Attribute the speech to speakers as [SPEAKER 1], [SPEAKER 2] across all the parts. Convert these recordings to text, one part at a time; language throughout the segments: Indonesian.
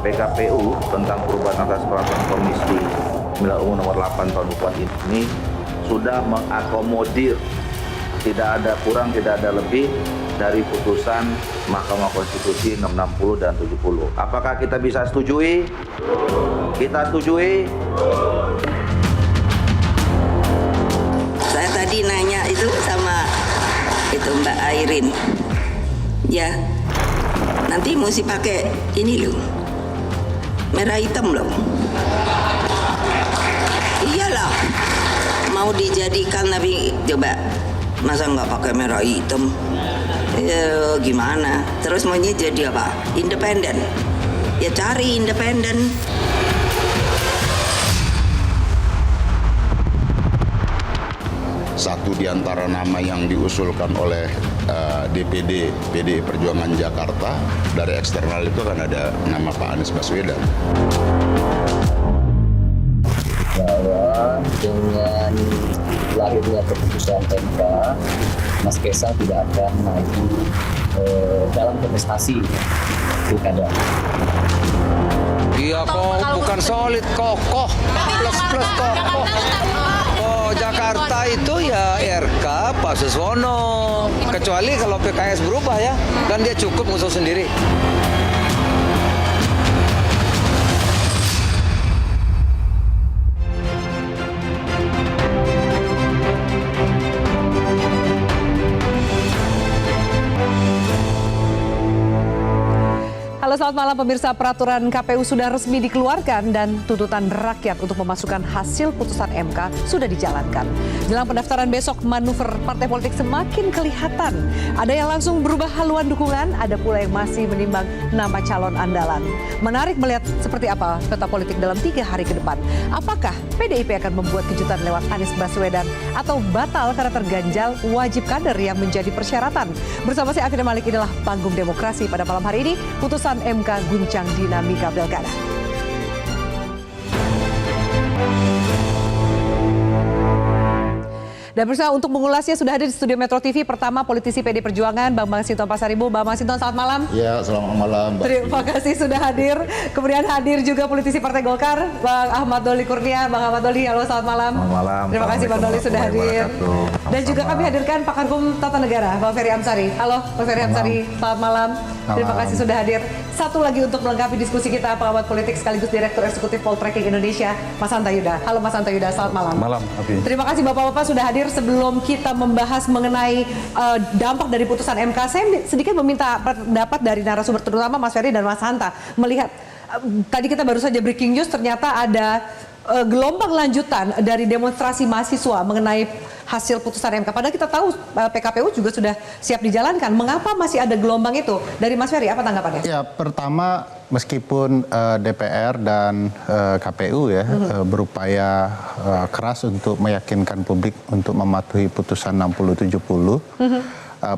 [SPEAKER 1] PKPU tentang perubahan atas peraturan Komisi Pemilihan Umum nomor 8 tahun 2000 ini sudah mengakomodir, tidak ada kurang, tidak ada lebih dari putusan Mahkamah Konstitusi 660 dan 70. Apakah kita bisa setujui? Kita setujui?
[SPEAKER 2] Saya tadi nanya itu sama itu Mbak Airin. Ya, nanti mesti pakai ini loh, merah hitam loh. Iyalah, mau dijadikan tapi coba masa nggak pakai merah hitam? Ya, gimana? Terus maunya jadi apa? Independen? Ya cari independen.
[SPEAKER 3] Satu di antara nama yang diusulkan oleh DPD PDI Perjuangan Jakarta dari eksternal itu kan ada nama Pak Anies Baswedan.
[SPEAKER 4] Bahwa dengan lahirnya keputusan MK, Mas Kaisang tidak akan maju dalam kontestasi pilkada.
[SPEAKER 5] Iya kok bukan solid, kokoh, plus kokoh. Oh Jakarta itu ya RK Pak Suswono. Kecuali kalau PKS berubah ya, dan dia cukup ngusung sendiri.
[SPEAKER 6] Halo, selamat malam pemirsa. Peraturan KPU sudah resmi dikeluarkan dan tuntutan rakyat untuk memasukkan hasil putusan MK sudah dijalankan. Jelang pendaftaran besok, manuver partai politik semakin kelihatan. Ada yang langsung berubah haluan dukungan, ada pula yang masih menimbang nama calon andalan. Menarik melihat seperti apa peta politik dalam 3 hari ke depan. Apakah PDIP akan membuat kejutan lewat Anies Baswedan atau batal karena terganjal wajib kader yang menjadi persyaratan? Bersama saya Afina Malik, inilah Panggung Demokrasi pada malam hari ini. Putusan MK guncang dinamika pilkada. Dan berusaha untuk mengulasnya sudah hadir di studio Metro TV. Pertama, politisi PD Perjuangan, Bang Masinton Pasaribu. Bang Masinton, selamat malam.
[SPEAKER 3] Ya, selamat malam, Mbak.
[SPEAKER 6] Terima kasih sudah hadir. Kemudian hadir juga politisi Partai Golkar, Bang Ahmad Doli Kurnia. Bang Ahmad Doli, halo, selamat malam.
[SPEAKER 1] Selamat malam.
[SPEAKER 6] Terima kasih Bang Doli sudah hadir. Dan juga kami hadirkan pakar hukum tata negara, Bang Ferry Amsari. Halo, Bang Ferry Amsari, selamat malam. Terima kasih sudah hadir. Satu lagi untuk melengkapi diskusi kita, pengamat politik sekaligus Direktur Eksekutif Poltreking Indonesia, Mas Hanta Yuda. Halo Mas Hanta Yuda, selamat malam.
[SPEAKER 7] Malam, Abi.
[SPEAKER 6] Terima kasih Bapak-Bapak sudah hadir. Sebelum kita membahas mengenai dampak dari putusan MK, saya sedikit meminta pendapat dari narasumber, terutama Mas Ferry dan Mas Hanta. Melihat tadi kita baru saja breaking news, ternyata ada gelombang lanjutan dari demonstrasi mahasiswa mengenai hasil putusan MK. Padahal kita tahu PKPU juga sudah siap dijalankan. Mengapa masih ada gelombang itu? Dari Mas Ferry, apa tanggapannya?
[SPEAKER 7] Ya, pertama meskipun DPR dan KPU ya berupaya keras untuk meyakinkan publik untuk mematuhi putusan 60-70,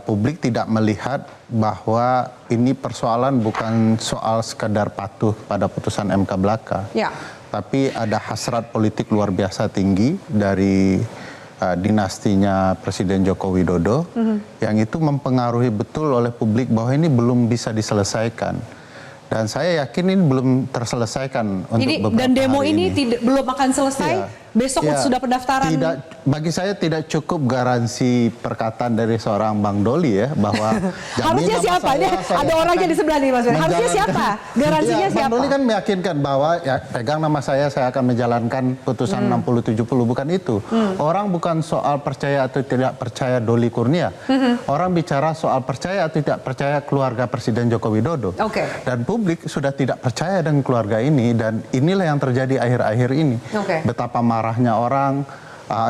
[SPEAKER 7] publik tidak melihat bahwa ini persoalan bukan soal sekadar patuh pada putusan MK belaka.
[SPEAKER 6] Ya.
[SPEAKER 7] Tapi ada hasrat politik luar biasa tinggi dari dinastinya Presiden Joko Widodo yang itu mempengaruhi betul oleh publik bahwa ini belum bisa diselesaikan. Dan saya yakin ini belum terselesaikan untuk beberapa
[SPEAKER 6] dan demo
[SPEAKER 7] hari
[SPEAKER 6] ini belum akan selesai.
[SPEAKER 7] Ya.
[SPEAKER 6] Besok sudah pendaftaran.
[SPEAKER 7] Bagi saya tidak cukup garansi perkataan dari seorang Bang Doli ya bahwa
[SPEAKER 6] harusnya siapa? Ini ada orangnya di sebelah nih Mas Ferry. Harusnya siapa? Garansinya siapa?
[SPEAKER 7] Bang Doli kan meyakinkan bahwa ya pegang nama saya akan menjalankan putusan 60-70, bukan itu. Orang bukan soal percaya atau tidak percaya Doli Kurnia. Orang bicara soal percaya atau tidak percaya keluarga Presiden Joko Widodo. Dan publik sudah tidak percaya dengan keluarga ini, dan inilah yang terjadi akhir-akhir ini. Betapa marahnya orang.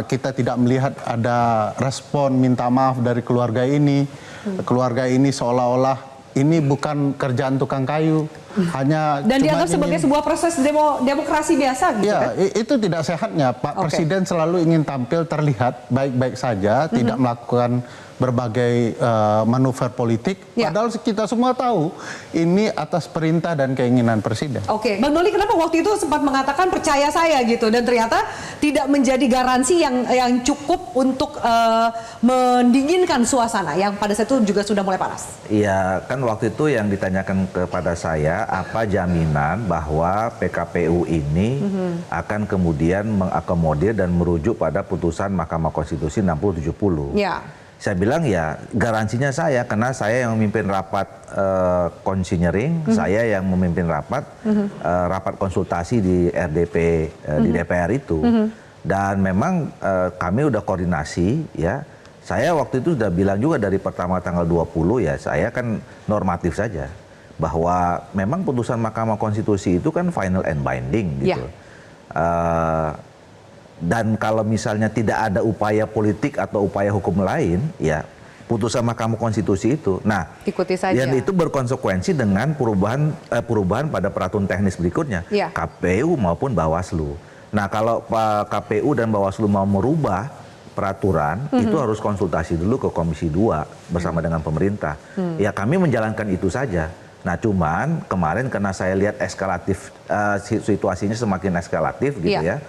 [SPEAKER 7] Kita tidak melihat ada respon minta maaf dari keluarga ini. Keluarga ini seolah-olah ini bukan kerjaan tukang kayu. Dan
[SPEAKER 6] dianggap sebagai sebuah proses demokrasi biasa gitu
[SPEAKER 7] ya,
[SPEAKER 6] kan?
[SPEAKER 7] Itu tidak sehatnya. Pak Presiden selalu ingin tampil terlihat baik-baik saja, tidak melakukan berbagai manuver politik.
[SPEAKER 6] Ya.
[SPEAKER 7] Padahal kita semua tahu ini atas perintah dan keinginan presiden.
[SPEAKER 6] Oke, Bang Doli, kenapa waktu itu sempat mengatakan percaya saya gitu, dan ternyata tidak menjadi garansi yang cukup untuk mendinginkan suasana yang pada saat itu juga sudah mulai panas?
[SPEAKER 1] Iya, kan waktu itu yang ditanyakan kepada saya, apa jaminan bahwa PKPU ini akan kemudian mengakomodir dan merujuk pada putusan Mahkamah Konstitusi 60/70.
[SPEAKER 6] Ya.
[SPEAKER 1] Saya bilang ya garansinya saya, karena saya yang memimpin rapat konsinyering, saya yang memimpin rapat konsultasi di RDP di DPR itu, dan memang kami udah koordinasi ya. Saya waktu itu sudah bilang juga dari pertama tanggal 20 ya, saya kan normatif saja bahwa memang putusan Mahkamah Konstitusi itu kan final and binding gitu. Dan kalau misalnya tidak ada upaya politik atau upaya hukum lain, ya putusan Mahkamah Konstitusi itu, nah
[SPEAKER 6] ikuti saja.
[SPEAKER 1] yang itu berkonsekuensi dengan perubahan pada peraturan teknis berikutnya,
[SPEAKER 6] Ya.
[SPEAKER 1] KPU maupun Bawaslu. Nah kalau KPU dan Bawaslu mau merubah peraturan, itu harus konsultasi dulu ke Komisi 2 bersama dengan pemerintah. Ya kami menjalankan itu saja. Nah cuman kemarin karena saya lihat eskalatif, situasinya semakin eskalatif gitu ya.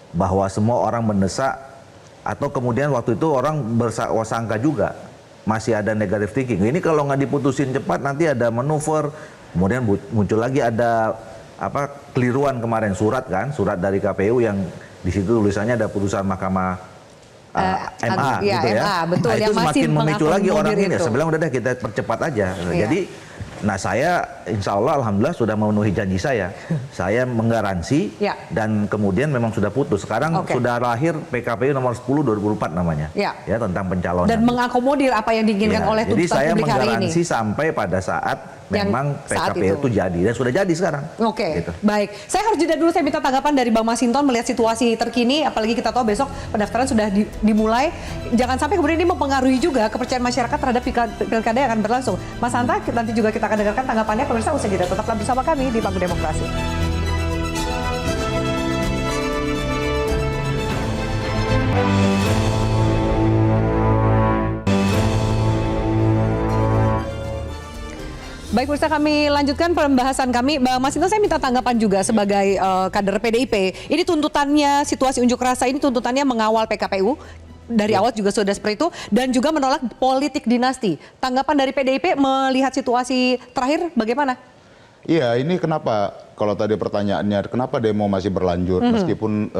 [SPEAKER 1] Bahwa semua orang mendesak, atau kemudian waktu itu orang bersangka juga masih ada negative thinking. Ini kalau nggak diputusin cepat nanti ada manuver, kemudian muncul lagi ada keliruan kemarin, surat dari KPU yang di situ tulisannya ada putusan Mahkamah MA gitu ya.
[SPEAKER 6] MA, betul,
[SPEAKER 1] nah, itu
[SPEAKER 6] yang masih
[SPEAKER 1] semakin memicu lagi orang ini.
[SPEAKER 6] itu.
[SPEAKER 1] Sebelum udah deh kita percepat aja.
[SPEAKER 6] Iya.
[SPEAKER 1] Jadi nah saya insya Allah alhamdulillah sudah memenuhi janji saya. Saya menggaransi dan kemudian memang sudah putus. Sekarang sudah lahir PKPU nomor 10 2004 namanya. Ya tentang pencalonan.
[SPEAKER 6] Dan mengakomodir apa yang diinginkan oleh tuntutan publik hari ini.
[SPEAKER 1] Jadi saya menggaransi sampai pada saat memang PKPU itu jadi, dan sudah jadi sekarang.
[SPEAKER 6] Oke,
[SPEAKER 1] gitu.
[SPEAKER 6] Baik. Saya harus jeda dulu, saya minta tanggapan dari Bang Masinton melihat situasi terkini, apalagi kita tahu besok pendaftaran sudah dimulai. Jangan sampai kemudian ini mempengaruhi juga kepercayaan masyarakat terhadap pilkada yang akan berlangsung. Mas Hanta, nanti juga kita akan dengarkan tanggapannya. Pemirsa, usai jeda tetaplah bersama kami di Panggung Demokrasi. Baik, pemirsa, kami lanjutkan pembahasan kami. Bang Masinton, saya minta tanggapan juga sebagai kader PDIP. Ini tuntutannya, situasi unjuk rasa ini tuntutannya mengawal PKPU. Dari awal juga sudah seperti itu, dan juga menolak politik dinasti. Tanggapan dari PDIP melihat situasi terakhir bagaimana?
[SPEAKER 3] Iya, ini kenapa kalau tadi pertanyaannya kenapa demo masih berlanjut meskipun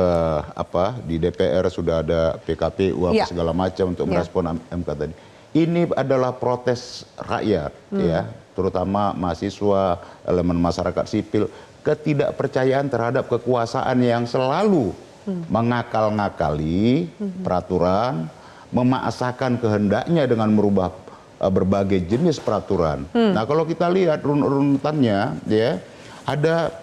[SPEAKER 3] di DPR sudah ada PKPU segala macam untuk merespon MK tadi. Ini adalah protes rakyat ya, terutama mahasiswa, elemen masyarakat sipil, ketidakpercayaan terhadap kekuasaan yang selalu mengakal-ngakali peraturan, memaksakan kehendaknya dengan merubah berbagai jenis peraturan. Nah, kalau kita lihat runutannya ya, ada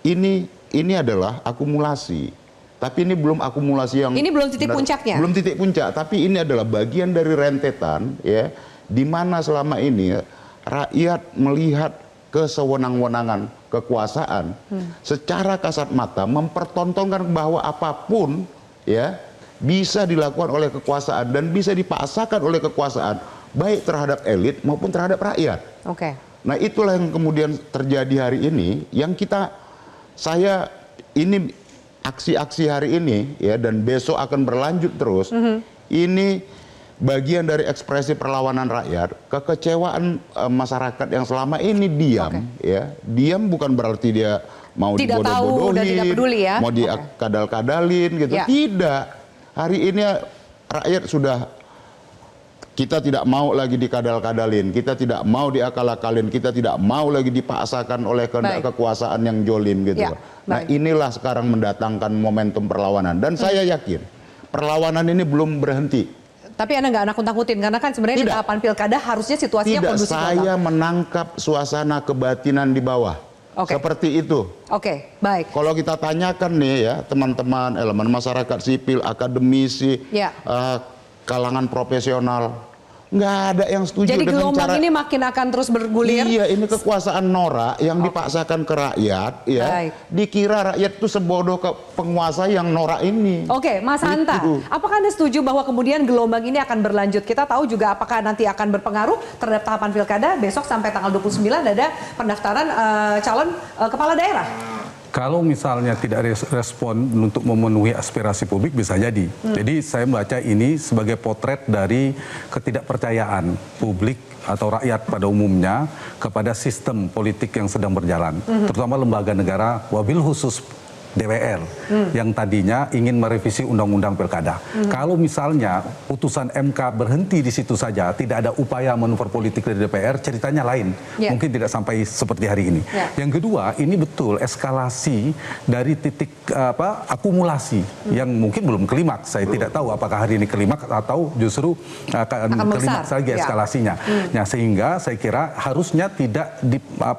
[SPEAKER 3] ini adalah akumulasi. Tapi ini belum akumulasi yang
[SPEAKER 6] ini belum titik puncaknya.
[SPEAKER 3] Belum titik puncak, tapi ini adalah bagian dari rentetan ya, di mana selama ini rakyat melihat kesewenang-wenangan kekuasaan secara kasat mata mempertontonkan bahwa apapun ya bisa dilakukan oleh kekuasaan dan bisa dipaksakan oleh kekuasaan baik terhadap elit maupun terhadap rakyat.
[SPEAKER 6] Oke.
[SPEAKER 3] Nah, itulah yang kemudian terjadi hari ini, yang ini aksi-aksi hari ini ya, dan besok akan berlanjut terus. Ini bagian dari ekspresi perlawanan rakyat, kekecewaan masyarakat yang selama ini diam ya. Diam bukan berarti dia mau dibodoh-bodohin, mau dikadal-kadalin gitu. Tidak. Hari ini rakyat sudah, kita tidak mau lagi dikadal-kadalin, kita tidak mau diakal-akalin, kita tidak mau lagi dipaksakan oleh kehendak kekuasaan yang jolim gitu. Nah, inilah sekarang mendatangkan momentum perlawanan, dan saya yakin perlawanan ini belum berhenti.
[SPEAKER 6] Tapi Anda nggak nakut-nakutin, karena kan sebenarnya di tahapan pilkada harusnya situasinya kondusif.
[SPEAKER 3] Tidak, saya menangkap suasana kebatinan di bawah. Seperti itu.
[SPEAKER 6] Oke, baik.
[SPEAKER 3] Kalau kita tanyakan nih ya, teman-teman elemen masyarakat sipil, akademisi, kalangan profesional, Nggak ada yang setuju
[SPEAKER 6] Jadi
[SPEAKER 3] dengan
[SPEAKER 6] gelombang
[SPEAKER 3] cara
[SPEAKER 6] ini makin akan terus bergulir.
[SPEAKER 3] Iya, ini kekuasaan norak yang dipaksakan ke rakyat, ya.
[SPEAKER 6] Baik.
[SPEAKER 3] Dikira rakyat itu sebodoh ke penguasa yang norak ini.
[SPEAKER 6] Oke, Mas Hanta,
[SPEAKER 3] Itu.
[SPEAKER 6] apakah Anda setuju bahwa kemudian gelombang ini akan berlanjut? Kita tahu juga apakah nanti akan berpengaruh terhadap tahapan pilkada besok sampai tanggal 29 ada pendaftaran calon kepala daerah.
[SPEAKER 8] Kalau misalnya tidak respon untuk memenuhi aspirasi publik bisa jadi. Jadi saya membaca ini sebagai potret dari ketidakpercayaan publik atau rakyat pada umumnya kepada sistem politik yang sedang berjalan. Terutama lembaga negara, wabil khusus DPR yang tadinya ingin merevisi undang-undang pilkada. Kalau misalnya putusan MK berhenti di situ saja, tidak ada upaya manuver politik dari DPR, ceritanya lain.
[SPEAKER 6] Yeah.
[SPEAKER 8] Mungkin tidak sampai seperti hari ini.
[SPEAKER 6] Yeah.
[SPEAKER 8] Yang kedua, ini betul eskalasi dari titik akumulasi yang mungkin belum klimaks. Saya tidak tahu apakah hari ini klimaks atau justru akan klimaks lagi eskalasinya. Nah, sehingga saya kira harusnya tidak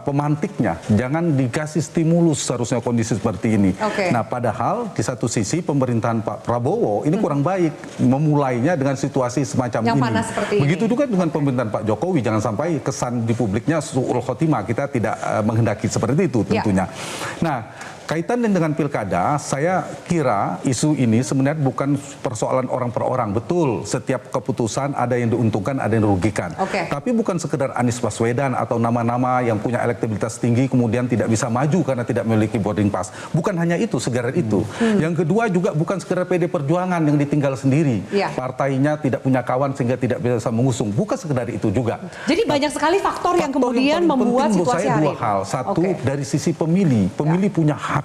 [SPEAKER 8] pemantiknya, jangan dikasih stimulus seharusnya kondisi seperti ini.
[SPEAKER 6] Okay.
[SPEAKER 8] Nah, padahal di satu sisi pemerintahan Pak Prabowo ini kurang baik memulainya dengan situasi semacam
[SPEAKER 6] yang
[SPEAKER 8] ini.
[SPEAKER 6] panas seperti
[SPEAKER 8] Begitu
[SPEAKER 6] ini.
[SPEAKER 8] juga dengan pemerintahan Pak Jokowi, jangan sampai kesan di publiknya su'ul khotimah, kita tidak menghendaki seperti itu tentunya. Nah, kaitan dengan pilkada, saya kira isu ini sebenarnya bukan persoalan orang per orang. Betul, setiap keputusan ada yang diuntungkan, ada yang dirugikan.
[SPEAKER 6] Okay.
[SPEAKER 8] Tapi bukan sekedar Anies Baswedan atau nama-nama yang punya elektabilitas tinggi kemudian tidak bisa maju karena tidak memiliki boarding pass. Bukan hanya itu, sekedar itu. Yang kedua juga bukan sekedar PD Perjuangan yang ditinggal sendiri.
[SPEAKER 6] Yeah.
[SPEAKER 8] Partainya tidak punya kawan sehingga tidak bisa mengusung. Bukan sekedar itu juga.
[SPEAKER 6] Jadi banyak sekali faktor yang kemudian
[SPEAKER 8] paling
[SPEAKER 6] membuat
[SPEAKER 8] penting menurut
[SPEAKER 6] situasi
[SPEAKER 8] saya
[SPEAKER 6] hari
[SPEAKER 8] dua
[SPEAKER 6] ini.
[SPEAKER 8] hal. Satu,
[SPEAKER 6] Oke.
[SPEAKER 8] dari sisi pemilih. Pemilih punya hak.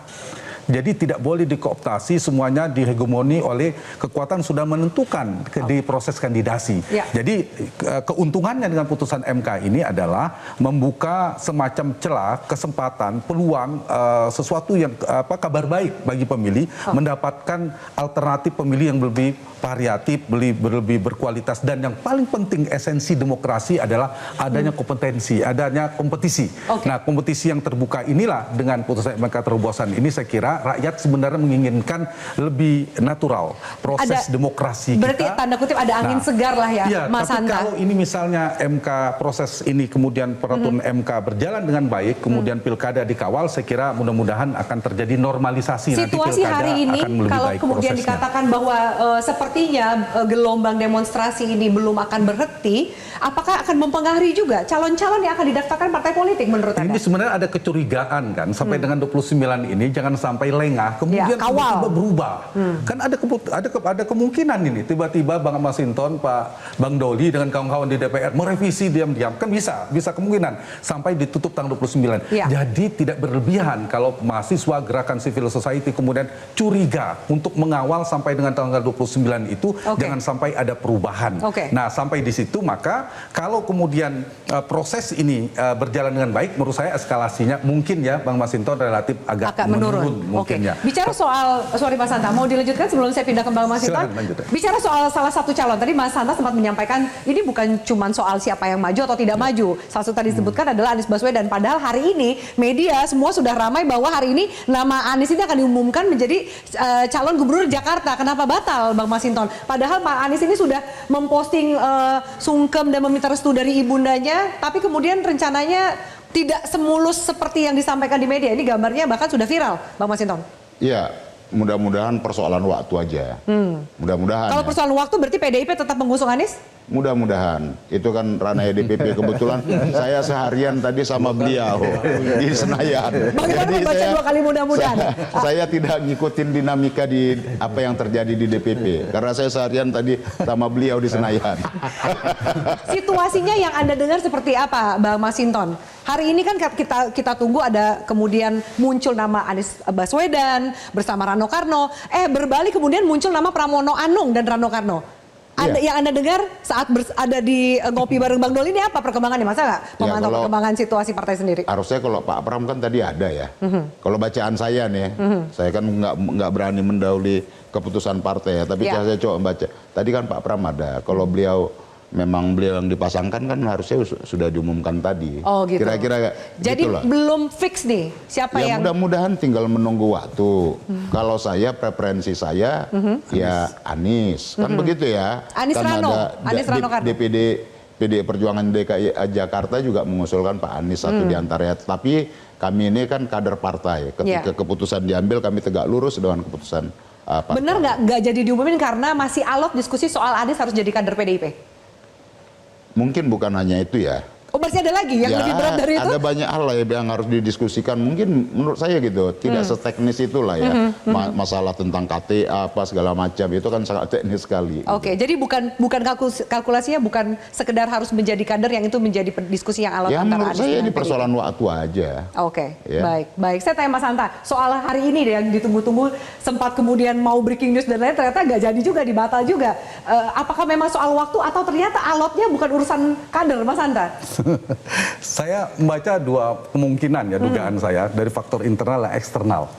[SPEAKER 8] Jadi tidak boleh dikooptasi, semuanya dihegemoni oleh kekuatan sudah menentukan di proses kandidasi.
[SPEAKER 6] Ya.
[SPEAKER 8] Jadi keuntungannya dengan putusan MK ini adalah membuka semacam celah, kesempatan, peluang sesuatu yang kabar baik bagi pemilih mendapatkan alternatif pemilih yang lebih variatif, lebih berkualitas, dan yang paling penting esensi demokrasi adalah adanya kompetensi, adanya kompetisi.
[SPEAKER 6] Oke.
[SPEAKER 8] Nah, kompetisi yang terbuka inilah dengan putusan MK terobosan ini saya kira rakyat sebenarnya menginginkan lebih natural proses demokrasi kita.
[SPEAKER 6] Berarti tanda kutip ada angin segar lah ya,
[SPEAKER 8] Iya,
[SPEAKER 6] Mas
[SPEAKER 8] tapi
[SPEAKER 6] Hanta.
[SPEAKER 8] kalau ini misalnya MK proses ini kemudian peraturan MK berjalan dengan baik, kemudian pilkada dikawal, saya kira mudah-mudahan akan terjadi normalisasi.
[SPEAKER 6] Situasi
[SPEAKER 8] nanti pilkada
[SPEAKER 6] hari ini
[SPEAKER 8] akan lebih
[SPEAKER 6] kalau
[SPEAKER 8] baik
[SPEAKER 6] kemudian
[SPEAKER 8] prosesnya.
[SPEAKER 6] dikatakan bahwa sepertinya gelombang demonstrasi ini belum akan berhenti, apakah akan mempengaruhi juga calon-calon yang akan didaftarkan partai politik menurut Anda?
[SPEAKER 8] Ini sebenarnya ada kecurigaan kan sampai dengan 29 ini jangan sampai lengah kemudian
[SPEAKER 6] Ya, kawal.
[SPEAKER 8] tiba-tiba berubah. Kan ada kemungkinan ini tiba-tiba Bang Masinton, Pak Bang Doli dengan kawan-kawan di DPR merevisi diam-diam, kan bisa kemungkinan sampai ditutup tanggal 29.
[SPEAKER 6] Ya.
[SPEAKER 8] Jadi tidak berlebihan kalau mahasiswa gerakan civil society kemudian curiga untuk mengawal sampai dengan tanggal 29 itu.
[SPEAKER 6] Oke.
[SPEAKER 8] Jangan sampai ada perubahan.
[SPEAKER 6] Oke.
[SPEAKER 8] Nah, sampai di situ maka kalau kemudian proses ini berjalan dengan baik, menurut saya eskalasinya mungkin ya Bang Masinton relatif agak menurun mungkin ya.
[SPEAKER 6] Bicara soal, sorry Mas Hanta, mau dilanjutkan sebelum saya pindah ke Bang Masinton?
[SPEAKER 8] Silakan, lanjut.
[SPEAKER 6] Bicara soal salah satu calon, tadi Mas Hanta sempat menyampaikan ini bukan cuma soal siapa yang maju atau tidak maju. Salah satu tadi disebutkan adalah Anies Baswedan. Padahal hari ini media semua sudah ramai bahwa hari ini nama Anies ini akan diumumkan menjadi calon gubernur Jakarta. Kenapa batal Bang Masinton? Padahal Pak Anies ini sudah memposting sungkem dan meminta restu dari ibundanya, tapi kemudian rencananya tidak semulus seperti yang disampaikan di media. Ini gambarnya bahkan sudah viral, Bang Masinton.
[SPEAKER 3] Ya, mudah-mudahan persoalan waktu aja. Mudah-mudahan.
[SPEAKER 6] Kalau
[SPEAKER 3] ya.
[SPEAKER 6] persoalan waktu berarti PDIP tetap mengusung Anies?
[SPEAKER 3] Mudah-mudahan. Itu kan ranah DPP. Kebetulan saya seharian tadi sama beliau di Senayan.
[SPEAKER 6] Bagaimana membaca dua kali mudah-mudahan?
[SPEAKER 3] Saya tidak ngikutin dinamika di apa yang terjadi di DPP. Karena saya seharian tadi sama beliau di Senayan.
[SPEAKER 6] Situasinya yang Anda dengar seperti apa, Bang Masinton? Hari ini kan kita tunggu ada kemudian muncul nama Anies Baswedan bersama Rano Karno. Berbalik kemudian muncul nama Pramono Anung dan Rano Karno. Yang Anda dengar saat ada di ngopi bareng Bang Doli ini apa perkembangannya? Masa nggak memantau perkembangan situasi partai sendiri?
[SPEAKER 3] Harusnya kalau Pak Pram kan tadi ada ya. Kalau bacaan saya nih, saya kan nggak berani mendahului keputusan partai ya. Tapi saya coba baca. Tadi kan Pak Pram ada. Kalau beliau yang dipasangkan kan harusnya sudah diumumkan tadi.
[SPEAKER 6] Oh gitu.
[SPEAKER 3] Kira-kira
[SPEAKER 6] jadi
[SPEAKER 3] gitulah.
[SPEAKER 6] belum fix nih siapa
[SPEAKER 3] ya,
[SPEAKER 6] yang...
[SPEAKER 3] mudah-mudahan tinggal menunggu waktu. Kalau saya preferensi saya ya Anies. Kan begitu ya.
[SPEAKER 6] Anies
[SPEAKER 3] kan
[SPEAKER 6] Rano.
[SPEAKER 3] ada
[SPEAKER 6] Anies Rano Karno.
[SPEAKER 3] DPD PDI Perjuangan DKI Jakarta juga mengusulkan Pak Anies satu di antaranya. Tapi kami ini kan kader partai. Ketika keputusan diambil kami tegak lurus dengan keputusan partai.
[SPEAKER 6] Benar nggak jadi diumumin karena masih alot diskusi soal Anies harus jadi kader PDIP?
[SPEAKER 3] Mungkin bukan hanya itu ya.
[SPEAKER 6] Oh, masih ada lagi yang lebih berat dari itu?
[SPEAKER 3] Ada banyak hal lah yang harus didiskusikan. Mungkin menurut saya gitu, tidak seteknis itulah ya. Masalah tentang KTA apa segala macam itu kan sangat teknis sekali.
[SPEAKER 6] Oke, jadi bukan kalkulasinya bukan sekedar harus menjadi kader yang itu menjadi diskusi yang alot
[SPEAKER 3] Ya
[SPEAKER 6] antara
[SPEAKER 3] menurut
[SPEAKER 6] Anies
[SPEAKER 3] saya
[SPEAKER 6] dengan
[SPEAKER 3] ini
[SPEAKER 6] PDIP.
[SPEAKER 3] persoalan waktu aja.
[SPEAKER 6] Oke,
[SPEAKER 3] Ya.
[SPEAKER 6] baik. Saya tanya Mas Hanta, soal hari ini deh yang ditunggu-tunggu sempat kemudian mau breaking news dan lain ternyata nggak jadi juga, dibatal juga. Apakah memang soal waktu atau ternyata alotnya bukan urusan kader, Mas Hanta?
[SPEAKER 8] Saya membaca dua kemungkinan ya dugaan saya dari faktor internal dan eksternal.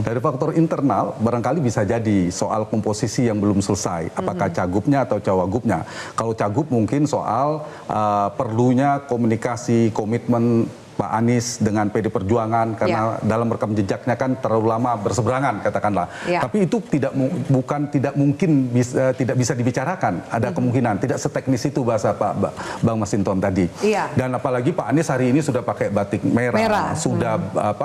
[SPEAKER 8] Dari faktor internal barangkali bisa jadi soal komposisi yang belum selesai, apakah cagupnya atau cawagupnya. Kalau cagup mungkin soal perlunya komunikasi, komitmen Pak Anies dengan PD Perjuangan karena dalam rekam jejaknya kan terlalu lama berseberangan katakanlah. Tapi itu tidak mungkin tidak bisa dibicarakan. Ada kemungkinan tidak seteknis itu bahasa Bang Masinton tadi. Dan apalagi Pak Anies hari ini sudah pakai batik merah. Sudah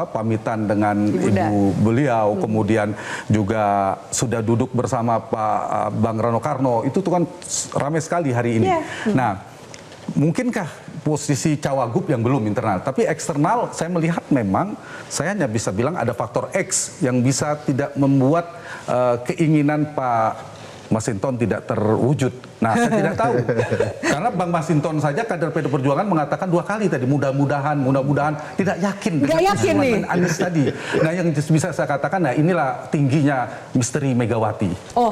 [SPEAKER 8] pamitan dengan ibu beliau, kemudian juga sudah duduk bersama Pak Bang Rano Karno. Itu tuh kan ramai sekali hari ini. Nah, mungkinkah posisi cawagup yang belum internal, tapi eksternal saya melihat memang saya hanya bisa bilang ada faktor X yang bisa tidak membuat keinginan Pak Masinton tidak terwujud. Nah, saya tidak tahu. Karena Bang Masinton saja kader PD Perjuangan mengatakan 2 kali tadi mudah-mudahan tidak yakin dengan Anies tadi. Nah, yang bisa saya katakan, nah inilah tingginya misteri Megawati.
[SPEAKER 6] Oh,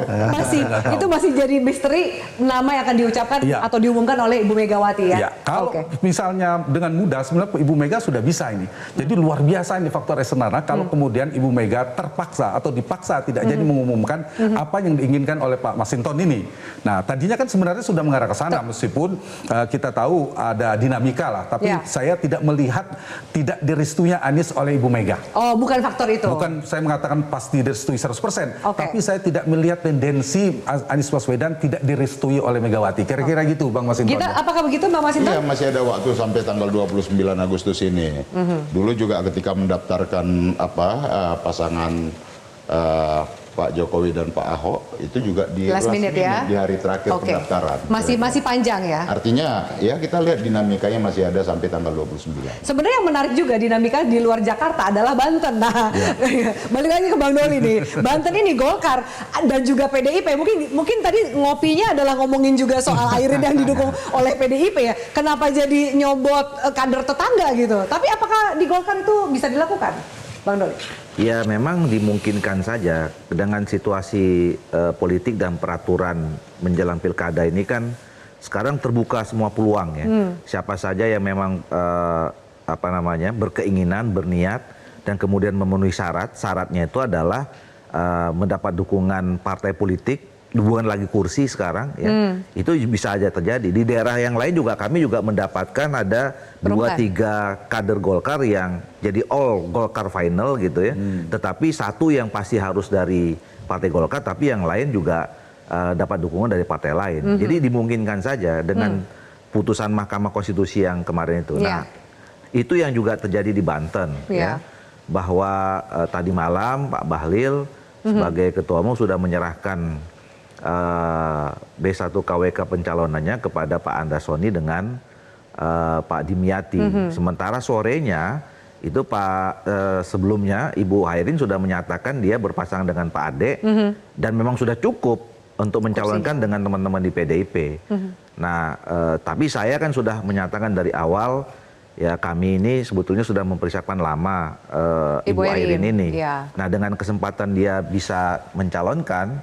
[SPEAKER 6] itu masih jadi misteri nama yang akan diucapkan atau diumumkan oleh Ibu Megawati ya?
[SPEAKER 8] Kalau misalnya dengan mudah sebenarnya Ibu Mega sudah bisa ini. Jadi luar biasa ini faktor eksternal kalau kemudian Ibu Mega terpaksa atau dipaksa tidak jadi mengumumkan apa yang diinginkan oleh Pak Masinton ini. Nah, tadinya kan sebenarnya sudah mengarah ke sana meskipun kita tahu ada dinamika lah, tapi saya tidak melihat tidak direstuinya Anies oleh Ibu Mega.
[SPEAKER 6] Oh, bukan faktor itu.
[SPEAKER 8] Bukan saya mengatakan pasti direstui 100%, tapi saya tidak melihat tendensi Anies Baswedan tidak direstui oleh Megawati. Kira-kira gitu Bang Masinton.
[SPEAKER 6] Apakah begitu Bang Masinton?
[SPEAKER 3] Iya, masih ada waktu sampai tanggal 29 Agustus ini. Dulu juga ketika mendaftarkan pasangan Pak Jokowi dan Pak Ahok itu juga di last minute di hari terakhir pendaftaran.
[SPEAKER 6] Masih panjang ya.
[SPEAKER 3] Artinya ya kita lihat dinamikanya masih ada sampai tanggal 29.
[SPEAKER 6] Sebenarnya yang menarik juga dinamika di luar Jakarta adalah Banten. Nah, balik lagi ke Bang Doli nih. Banten ini Golkar dan juga PDIP. Mungkin tadi ngopinya adalah ngomongin juga soal Airin yang didukung oleh PDIP ya. Kenapa jadi nyobot kader tetangga gitu? Tapi apakah di Golkar itu bisa dilakukan, Bang Doli?
[SPEAKER 1] Ya memang dimungkinkan saja dengan situasi politik dan peraturan menjelang pilkada ini kan sekarang terbuka semua peluang ya. Siapa saja yang memang berkeinginan, berniat dan kemudian memenuhi syaratnya itu adalah mendapat dukungan partai politik, bukan lagi kursi sekarang ya. Itu bisa aja terjadi. Di daerah yang lain juga kami juga mendapatkan ada 2-3 kader Golkar yang jadi all Golkar final gitu ya. Tetapi satu yang pasti harus dari Partai Golkar, tapi yang lain juga dapat dukungan dari partai lain. Jadi dimungkinkan saja dengan putusan Mahkamah Konstitusi yang kemarin itu. Nah, itu yang juga terjadi di Banten ya. Bahwa tadi malam Pak Bahlil sebagai ketua umum sudah menyerahkan B1 KWK pencalonannya kepada Pak Andasoni dengan Pak Dimyati. Sementara sorenya itu sebelumnya Ibu Airin sudah menyatakan dia berpasangan dengan Pak Ade dan memang sudah cukup untuk mencalonkan dengan teman-teman di PDIP. Nah, tapi saya kan sudah menyatakan dari awal ya kami ini sebetulnya sudah mempersiapkan lama Ibu Airin ini. Nah, dengan kesempatan dia bisa mencalonkan,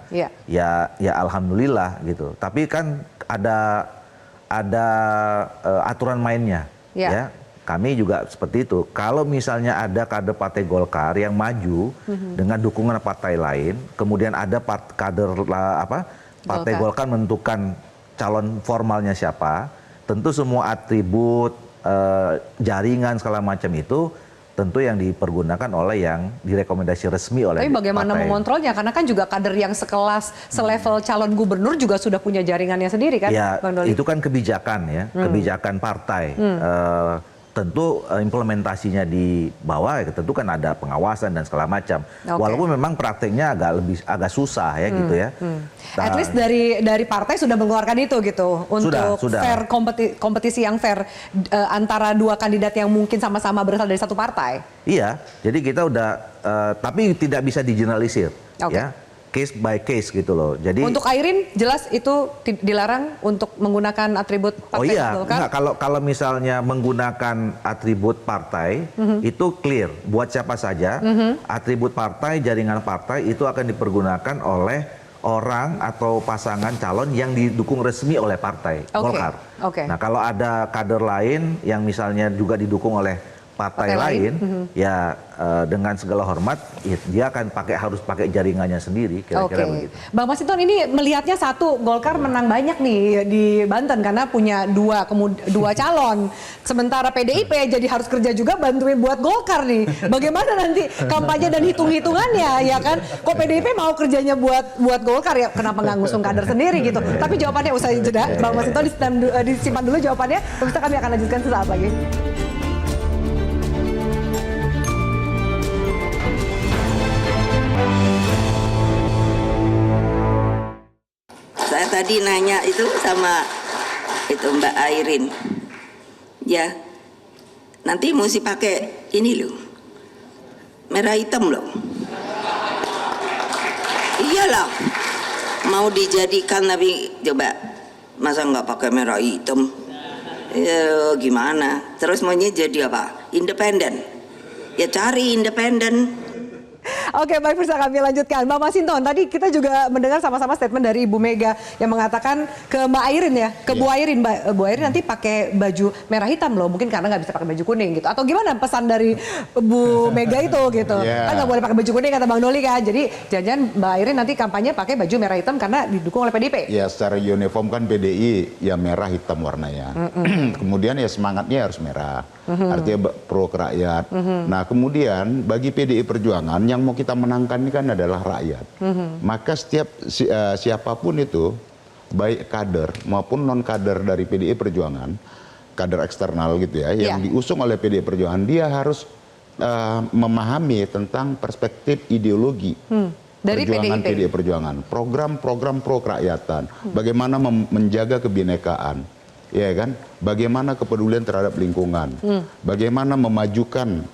[SPEAKER 1] ya alhamdulillah gitu. Tapi kan ada aturan mainnya, ya. Kami juga seperti itu. Kalau misalnya ada kader Partai Golkar yang maju dengan dukungan partai lain, kemudian ada kader Partai Golkar menentukan calon formalnya siapa, tentu semua atribut jaringan segala macam itu tentu yang dipergunakan oleh yang direkomendasi resmi oleh
[SPEAKER 6] Tapi bagaimana
[SPEAKER 1] partai.
[SPEAKER 6] mengontrolnya? Karena kan juga kader yang sekelas, selevel calon gubernur juga sudah punya jaringannya sendiri kan,
[SPEAKER 1] Ya,
[SPEAKER 6] Bang Doli?
[SPEAKER 1] itu kan kebijakan ya, kebijakan partai. Tentu implementasinya di bawah ya, tentu kan ada pengawasan dan segala macam.
[SPEAKER 6] Oke.
[SPEAKER 1] Walaupun memang prakteknya agak susah ya gitu ya. Nah,
[SPEAKER 6] At least dari partai sudah mengeluarkan itu gitu untuk
[SPEAKER 1] Sudah.
[SPEAKER 6] fair kompetisi yang fair antara dua kandidat yang mungkin sama-sama berasal dari satu partai.
[SPEAKER 1] Iya, jadi kita udah tapi tidak bisa digeneralisir
[SPEAKER 6] Oke.
[SPEAKER 1] ya. Case by case gitu loh. Jadi
[SPEAKER 6] Untuk Airin jelas itu dilarang untuk menggunakan atribut partai.
[SPEAKER 1] oh iya,
[SPEAKER 6] betul kan?
[SPEAKER 1] enggak, kalau misalnya menggunakan atribut partai itu clear buat siapa saja. Atribut partai, jaringan partai itu akan dipergunakan oleh orang atau pasangan calon yang didukung resmi oleh partai
[SPEAKER 6] Oke,
[SPEAKER 1] Golkar.
[SPEAKER 6] oke.
[SPEAKER 1] Nah, kalau ada kader lain yang misalnya juga didukung oleh partai lain, ya dengan segala hormat ya, dia akan harus pakai jaringannya sendiri kira-kira
[SPEAKER 6] Oke,
[SPEAKER 1] begitu.
[SPEAKER 6] Bang Masinton ini melihatnya satu Golkar menang banyak nih di Banten karena punya dua calon. Sementara PDIP jadi harus kerja juga bantuin buat Golkar nih. Bagaimana nanti kampanye dan hitung-hitungannya ya kan? Kok PDIP mau kerjanya buat Golkar ya? Kenapa nggak ngusung kader sendiri gitu? Tapi jawabannya usai jeda. Bang Masinton disimpan dulu jawabannya. Pemirsa kami akan lanjutkan sesaat lagi.
[SPEAKER 2] Saya tadi nanya itu sama itu Mbak Airin. Ya, nanti mesti pakai ini loh, merah hitam loh. Iyalah, mau dijadikan tapi coba masa nggak pakai merah hitam? Ya gimana? Terus maunya jadi apa? Independen? Ya cari independen.
[SPEAKER 6] Oke, baik, pemirsa kami lanjutkan. Mbak Masinton, tadi kita juga mendengar sama-sama statement dari Ibu Mega yang mengatakan ke Mbak Airin ya, ke Bu Airin, Bu Airin nanti pakai baju merah hitam loh, mungkin karena nggak bisa pakai baju kuning gitu. Atau gimana pesan dari Bu Mega itu gitu? Kan nggak boleh pakai baju kuning kata Bang Doli kan. Jadi jangan Mbak Airin nanti kampanye pakai baju merah hitam karena didukung oleh PDIP.
[SPEAKER 3] Ya secara uniform kan PDI ya merah hitam warnanya. Kemudian ya semangatnya harus merah. Artinya pro kerakyat. Nah kemudian bagi PDI Perjuangan yang mau kita menangkan ini kan adalah rakyat. Maka siapapun itu, baik kader maupun non kader dari PDI Perjuangan, kader eksternal gitu ya, yang diusung oleh PDI Perjuangan, dia harus memahami tentang perspektif ideologi
[SPEAKER 6] dari
[SPEAKER 3] perjuangan
[SPEAKER 6] PDIP.
[SPEAKER 3] PDI Perjuangan, program-program pro kerakyatan, bagaimana menjaga kebinekaan, ya kan, bagaimana kepedulian terhadap lingkungan, bagaimana memajukan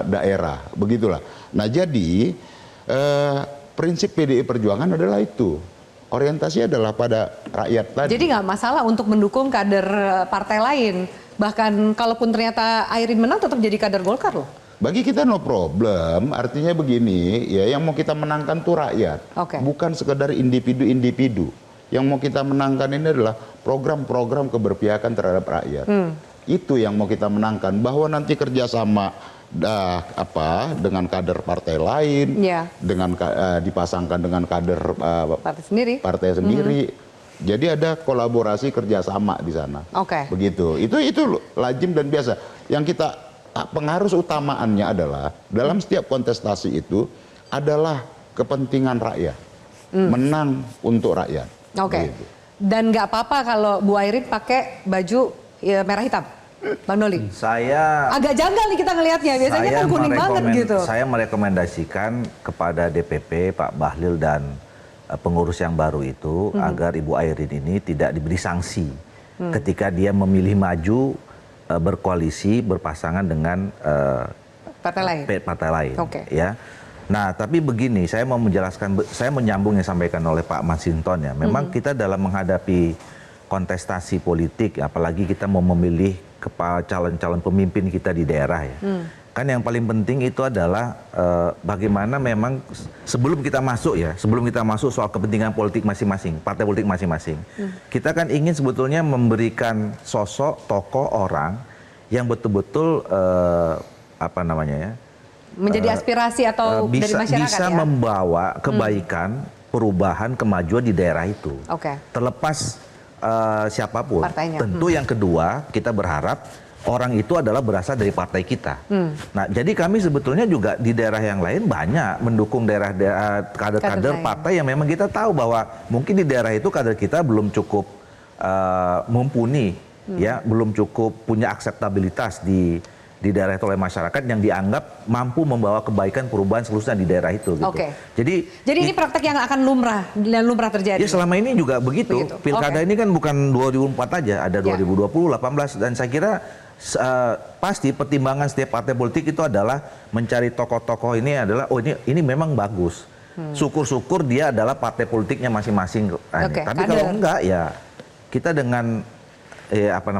[SPEAKER 3] daerah, begitulah. Nah jadi prinsip PDI Perjuangan adalah itu, orientasi adalah pada rakyat tadi.
[SPEAKER 6] Jadi nggak masalah untuk mendukung kader partai lain. Bahkan kalaupun ternyata Airin menang tetap jadi kader Golkar loh.
[SPEAKER 3] Bagi kita no problem, artinya begini, ya yang mau kita menangkan tuh rakyat, bukan sekedar individu-individu. Yang mau kita menangkan ini adalah program-program keberpihakan terhadap rakyat. Itu yang mau kita menangkan, bahwa nanti kerjasama dengan kader partai lain, dengan dipasangkan dengan kader partai sendiri. Jadi ada kolaborasi kerjasama di sana. Begitu. Itu lazim dan biasa. Yang kita pengaruh utamaannya adalah dalam setiap kontestasi itu adalah kepentingan rakyat, menang untuk rakyat. Begitu.
[SPEAKER 6] Dan nggak apa-apa kalau Bu Airin pakai baju merah hitam, Bang Doli.
[SPEAKER 1] Saya
[SPEAKER 6] agak janggal nih kita ngelihatnya, biasanya kan kuning banget gitu.
[SPEAKER 1] Saya merekomendasikan kepada DPP Pak Bahlil dan pengurus yang baru itu agar Ibu Airin ini tidak diberi sanksi ketika dia memilih maju berkoalisi berpasangan dengan partai lain. Ya. Nah, tapi begini, saya mau menjelaskan, saya menyambung yang disampaikan oleh Pak Masinton ya. Memang kita dalam menghadapi kontestasi politik, apalagi kita mau memilih calon-calon pemimpin kita di daerah ya. Kan yang paling penting itu adalah bagaimana memang sebelum kita masuk soal kepentingan politik masing-masing, partai politik masing-masing. Kita kan ingin sebetulnya memberikan sosok tokoh orang yang betul-betul
[SPEAKER 6] menjadi aspirasi atau dari masyarakat
[SPEAKER 1] bisa
[SPEAKER 6] ya?
[SPEAKER 1] membawa kebaikan, perubahan, kemajuan di daerah itu. Terlepas siapapun.
[SPEAKER 6] Partainya.
[SPEAKER 1] Tentu yang kedua kita berharap orang itu adalah berasal dari partai kita. Nah, jadi kami sebetulnya juga di daerah yang lain banyak mendukung kader-kader partai yang memang kita tahu bahwa mungkin di daerah itu kader kita belum cukup mumpuni, ya, belum cukup punya akseptabilitas di daerah itu oleh masyarakat yang dianggap mampu membawa kebaikan perubahan seluruhnya di daerah itu. Gitu.
[SPEAKER 6] Oke.
[SPEAKER 1] Jadi
[SPEAKER 6] ini praktek yang akan lumrah terjadi.
[SPEAKER 1] Ya selama ini juga begitu. Pilkada ini kan bukan 2004 aja, ada 2020, 18, dan saya kira pasti pertimbangan setiap partai politik itu adalah mencari tokoh-tokoh ini adalah ini memang bagus. Syukur-syukur dia adalah partai politiknya masing-masing. Tapi kalau enggak ya kita dengan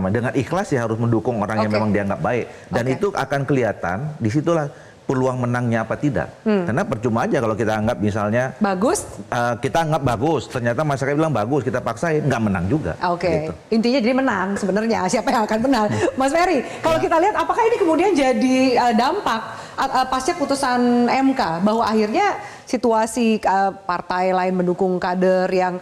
[SPEAKER 1] dengan ikhlas ya harus mendukung orang yang memang dianggap baik, dan itu akan kelihatan disitulah peluang menangnya apa tidak. Karena percuma aja kalau kita anggap misalnya
[SPEAKER 6] bagus,
[SPEAKER 1] kita anggap bagus, ternyata masyarakat bilang bagus, kita paksain, nggak menang juga.
[SPEAKER 6] Gitu. Intinya jadi menang sebenarnya, siapa yang akan menang. Mas Ferry, kalau kita lihat apakah ini kemudian jadi dampak pasca putusan MK bahwa akhirnya situasi partai lain mendukung kader yang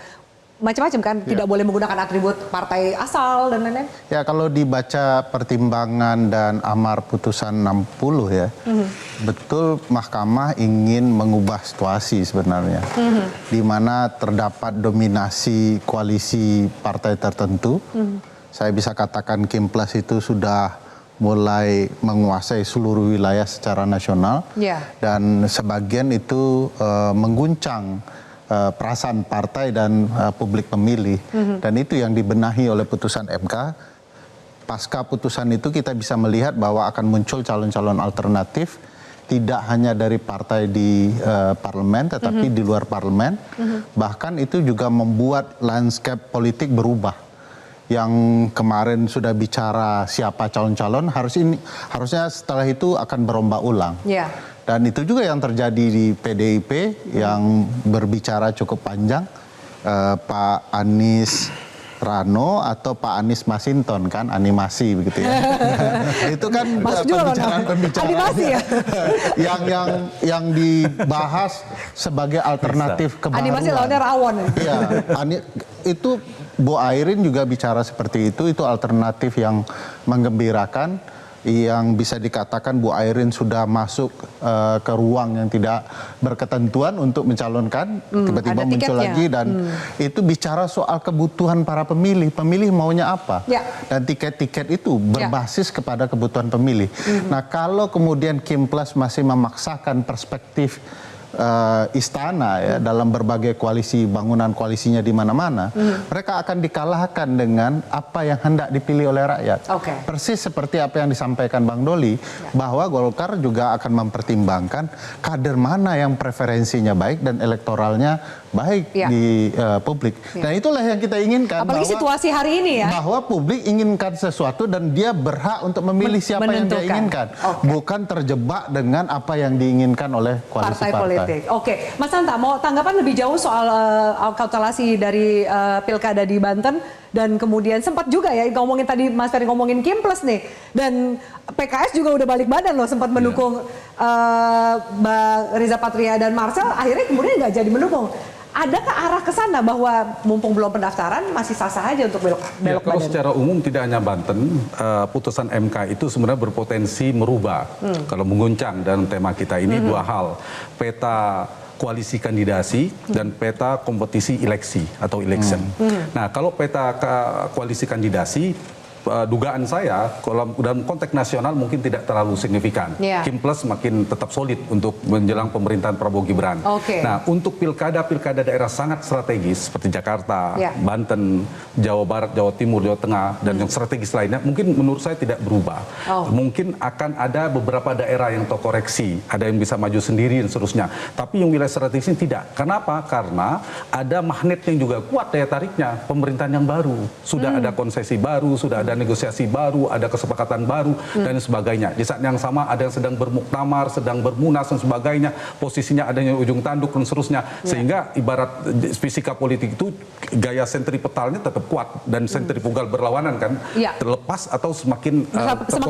[SPEAKER 6] macam-macam kan, tidak boleh menggunakan atribut partai asal dan lain-lain.
[SPEAKER 7] Ya, kalau dibaca pertimbangan dan amar putusan 60 ya, betul Mahkamah ingin mengubah situasi sebenarnya, di mana terdapat dominasi koalisi partai tertentu. Saya bisa katakan Kim Plus itu sudah mulai menguasai seluruh wilayah secara nasional, dan sebagian itu mengguncang perasaan partai dan publik pemilih, dan itu yang dibenahi oleh putusan MK. Pasca putusan itu kita bisa melihat bahwa akan muncul calon-calon alternatif, tidak hanya dari partai di parlemen, tetapi di luar parlemen. Bahkan itu juga membuat landscape politik berubah. Yang kemarin sudah bicara siapa calon-calon, harusnya setelah itu akan berombak ulang. Dan itu juga yang terjadi di PDIP yang berbicara cukup panjang, Pak Anies Rano atau Pak Anies Masinton kan, animasi begitu ya. Itu kan pembicaraan
[SPEAKER 6] ya?
[SPEAKER 7] yang dibahas sebagai alternatif kebaruan.
[SPEAKER 6] Animasi lawannya rawon.
[SPEAKER 7] Iya, itu Bu Airin juga bicara seperti itu alternatif yang menggembirakan, yang bisa dikatakan Bu Airin sudah masuk ke ruang yang tidak berketentuan untuk mencalonkan, tiba-tiba muncul lagi, dan itu bicara soal kebutuhan para pemilih maunya apa, dan tiket-tiket itu berbasis kepada kebutuhan pemilih. Nah, kalau kemudian Kim Plus masih memaksakan perspektif istana ya dalam berbagai koalisi, bangunan koalisinya di mana-mana, mereka akan dikalahkan dengan apa yang hendak dipilih oleh rakyat. Persis seperti apa yang disampaikan Bang Doli, bahwa Golkar juga akan mempertimbangkan kader mana yang preferensinya baik dan elektoralnya baik di publik. Nah, itulah yang kita inginkan.
[SPEAKER 6] Apalagi situasi hari ini ya.
[SPEAKER 7] Bahwa publik inginkan sesuatu dan dia berhak untuk memilih siapa yang dia inginkan. Bukan terjebak dengan apa yang diinginkan oleh koalisi partai.
[SPEAKER 6] Oke, Mas Hanta mau tanggapan lebih jauh soal kalkulasi dari pilkada di Banten, dan kemudian sempat juga ya ngomongin tadi Mas Ferry ngomongin Kim Plus nih, dan PKS juga udah balik badan loh, sempat mendukung Mbak Riza Patria dan Marcel, akhirnya kemudian nggak jadi mendukung. Adakah arah ke sana bahwa mumpung belum pendaftaran masih sah-sah aja untuk belok
[SPEAKER 8] kalau
[SPEAKER 6] badan?
[SPEAKER 8] secara umum tidak hanya Banten, putusan MK itu sebenarnya berpotensi merubah. Kalau mengguncang dalam tema kita ini dua hal, peta koalisi kandidasi dan peta kompetisi eleksi atau election. Nah, kalau peta koalisi kandidasi, dugaan saya kalau dalam konteks nasional mungkin tidak terlalu signifikan. Kim Plus makin tetap solid untuk menjelang pemerintahan Prabowo Gibran. Nah, untuk pilkada daerah sangat strategis seperti Jakarta, Banten, Jawa Barat, Jawa Timur, Jawa Tengah, dan yang strategis lainnya, mungkin menurut saya tidak berubah. Mungkin akan ada beberapa daerah yang terkoreksi, ada yang bisa maju sendiri dan seterusnya. Tapi yang wilayah strategis ini tidak. Kenapa? Karena ada magnet yang juga kuat daya tariknya, pemerintahan yang baru. Sudah ada konsesi baru, sudah ada negosiasi baru, ada kesepakatan baru, dan sebagainya. Di saat yang sama ada yang sedang bermuktamar, sedang bermunas dan sebagainya, posisinya adanya ujung tanduk dan seterusnya. Sehingga ibarat fisika politik itu gaya sentripetalnya tetap kuat dan sentrifugal berlawanan kan, terlepas atau semakin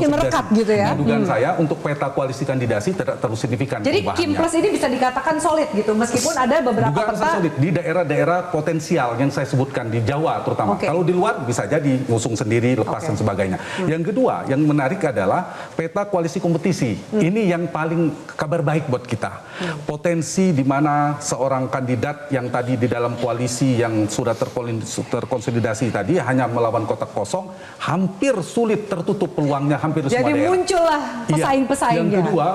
[SPEAKER 6] merekat gitu ya.
[SPEAKER 8] Nah, dugaan saya untuk peta koalisi kandidasi tidak terlalu signifikan.
[SPEAKER 6] Jadi Kim Plus ini bisa dikatakan solid gitu, meskipun ada beberapa peta
[SPEAKER 8] solid di daerah-daerah potensial yang saya sebutkan di Jawa terutama. Kalau di luar bisa jadi ngusung sendiri, PAS dan sebagainya. Yang kedua, yang menarik adalah peta koalisi kompetisi. Ini yang paling kabar baik buat kita. Potensi di mana seorang kandidat yang tadi di dalam koalisi yang sudah terkonsolidasi tadi hanya melawan kotak kosong, hampir sulit tertutup peluangnya hampir semua
[SPEAKER 6] Jadi
[SPEAKER 8] daerah.
[SPEAKER 6] muncullah pesaing-pesaingnya.
[SPEAKER 8] Yang kedua,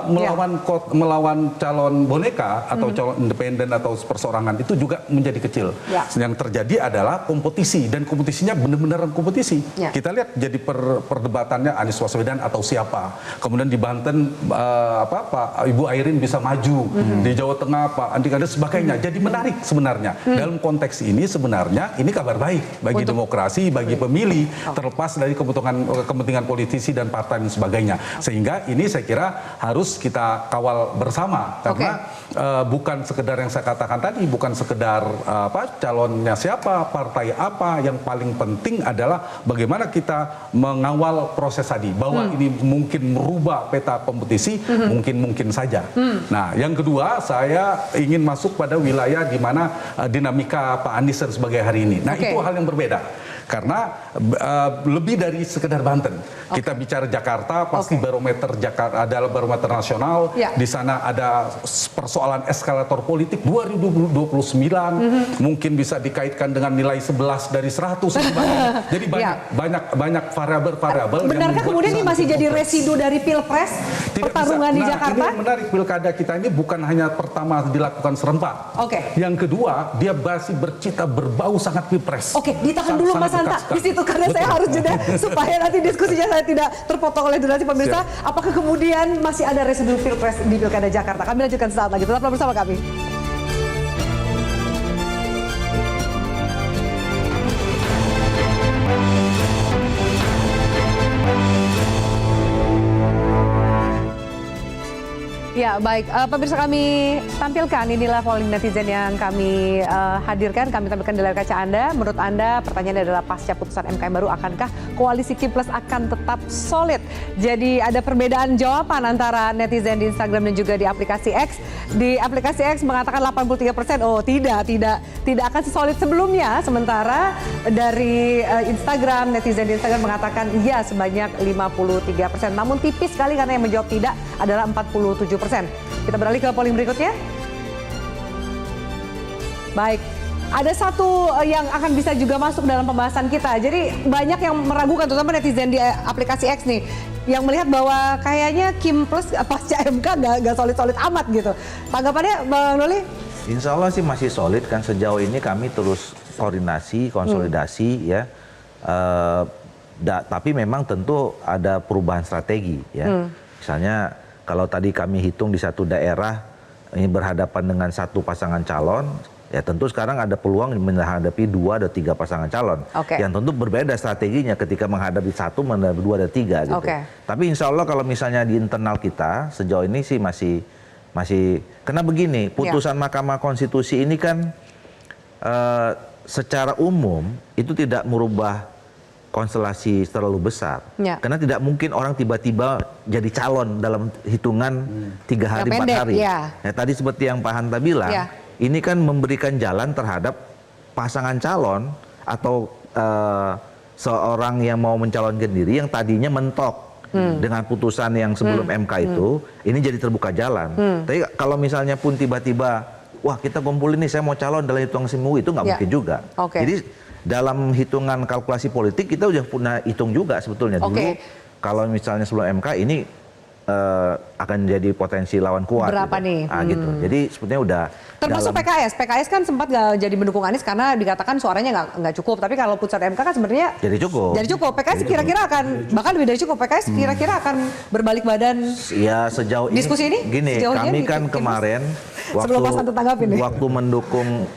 [SPEAKER 8] melawan calon boneka atau calon independen atau perseorangan itu juga menjadi kecil. Yang terjadi adalah kompetisi, dan kompetisinya benar-benar kompetisi. Kita lihat jadi perdebatannya Anies Baswedan atau siapa. Kemudian di Banten Pak Ibu Airin bisa maju, di Jawa Tengah Pak Andika dan sebagainya. Jadi menarik sebenarnya. Dalam konteks ini sebenarnya ini kabar baik bagi demokrasi, bagi pemilih, terlepas dari kepentingan politisi dan partai dan sebagainya. Sehingga ini saya kira harus kita kawal bersama, karena bukan sekedar yang saya katakan tadi, bukan sekedar calonnya siapa, partai apa, yang paling penting adalah bagaimana kita mengawal proses tadi, bahwa ini mungkin merubah peta kompetisi, mungkin saja. Nah, yang kedua, saya ingin masuk pada wilayah di mana dinamika Pak Anies sebagai hari ini. Nah, itu hal yang berbeda. Karena lebih dari sekedar Banten. Kita bicara Jakarta, pasti barometer Jakarta adalah barometer nasional. Di sana ada persoalan eskalator politik 2029, mungkin bisa dikaitkan dengan nilai 11 dari 100. Jadi banyak variabel-variabel.
[SPEAKER 6] Benarkah kemudian ini masih jadi residu dari Pilpres, pertarungan di Jakarta?
[SPEAKER 8] Ini menarik, pilkada kita ini bukan hanya pertama dilakukan serentak. Yang kedua, dia masih bercita berbau sangat Pilpres.
[SPEAKER 6] Ditahan dulu Mas Hanta di situ, karena saya harus jeda supaya nanti diskusinya saya tidak terpotong oleh durasi pemirsa. Apakah kemudian masih ada residu Pilpres di Pilkada Jakarta? Kami lanjutkan sesaat lagi. Tetaplah bersama kami. Ya, baik. Pemirsa, kami tampilkan, inilah polling netizen yang kami hadirkan. Kami tampilkan di layar kaca Anda. Menurut Anda, pertanyaannya adalah pasca putusan MK yang baru, akankah koalisi Kim Plus akan tetap solid? Jadi ada perbedaan jawaban antara netizen di Instagram dan juga di aplikasi X. Di aplikasi X mengatakan 83%, tidak akan sesolid sebelumnya. Sementara dari Instagram, netizen di Instagram mengatakan iya sebanyak 53%. Namun tipis sekali karena yang menjawab tidak adalah 47%. Kita beralih ke polling berikutnya. Baik, ada satu yang akan bisa juga masuk dalam pembahasan kita. Jadi banyak yang meragukan, terutama netizen di aplikasi X nih, yang melihat bahwa kayaknya Kim Plus pasca MK nggak solid-solid amat gitu. Tanggapannya Bang Doli?
[SPEAKER 1] Insya Allah sih masih solid kan, sejauh ini kami terus koordinasi, konsolidasi ya. Tapi memang tentu ada perubahan strategi ya. Misalnya kalau tadi kami hitung di satu daerah ini berhadapan dengan satu pasangan calon, ya tentu sekarang ada peluang menghadapi 2 atau 3 pasangan calon. Yang tentu berbeda strateginya ketika menghadapi 1, menghadapi 2 dan 3 gitu. Tapi insya Allah kalau misalnya di internal kita sejauh ini sih masih karena begini, putusan Mahkamah Konstitusi ini kan secara umum itu tidak merubah konstelasi terlalu besar, karena tidak mungkin orang tiba-tiba jadi calon dalam hitungan 3 hari 4 hari. Ya, tadi seperti yang Pak Hanta bilang, ini kan memberikan jalan terhadap pasangan calon atau seorang yang mau mencalonkan diri yang tadinya mentok dengan putusan yang sebelum MK itu, ini jadi terbuka jalan. Tapi kalau misalnya pun tiba-tiba, wah kita kumpulin nih, saya mau calon dalam hitungan seminggu, itu nggak mungkin juga. Jadi dalam hitungan kalkulasi politik kita udah pernah hitung juga sebetulnya dulu kalau misalnya sebelum MK ini akan jadi potensi lawan kuat.
[SPEAKER 6] Berapa
[SPEAKER 1] gitu.
[SPEAKER 6] nih?
[SPEAKER 1] Gitu. Jadi sebetulnya udah.
[SPEAKER 6] Termasuk PKS kan sempat nggak jadi mendukung Anies karena dikatakan suaranya nggak cukup. Tapi kalau putusan MK kan sebenarnya jadi cukup. PKS kira-kira akan bahkan lebih dari cukup. PKS kira-kira akan berbalik badan.
[SPEAKER 1] Ya sejauh ini.
[SPEAKER 6] Diskusi ini?
[SPEAKER 1] Gini, kami kan kemarin waktu mendukung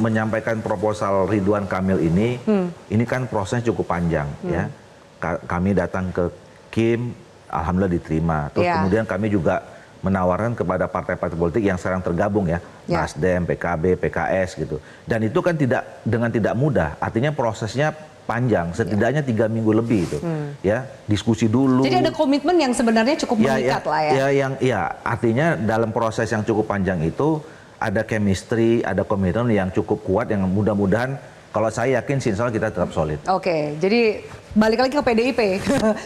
[SPEAKER 1] menyampaikan proposal Ridwan Kamil ini kan prosesnya cukup panjang ya. Kami datang ke Kim, alhamdulillah diterima. Terus kemudian kami juga menawarkan kepada partai-partai politik yang sekarang tergabung ya, Nasdem, PKB, PKS gitu. Dan itu kan tidak mudah. Artinya prosesnya panjang, setidaknya 3 minggu lebih itu. Ya, diskusi dulu.
[SPEAKER 6] Jadi ada komitmen yang sebenarnya cukup mengikat lah ya.
[SPEAKER 1] Artinya dalam proses yang cukup panjang itu ada chemistry, ada komitmen yang cukup kuat yang mudah-mudahan Kalau saya yakin insya Allah kita tetap solid.
[SPEAKER 6] Oke, jadi balik lagi ke PDIP.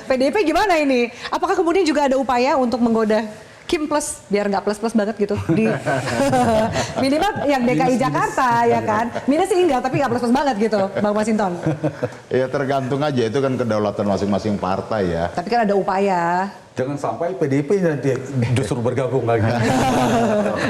[SPEAKER 6] PDIP gimana ini? Apakah kemudian juga ada upaya untuk menggoda Kim plus, biar nggak plus-plus banget gitu di minimal yang DKI Jakarta ya kan? Minus sih enggak, tapi nggak plus-plus banget gitu, Bang Masinton.
[SPEAKER 3] Ya tergantung aja, itu kan kedaulatan masing-masing partai ya.
[SPEAKER 6] Tapi kan ada upaya.
[SPEAKER 8] Jangan sampai PDIP nanti justru bergabung lagi.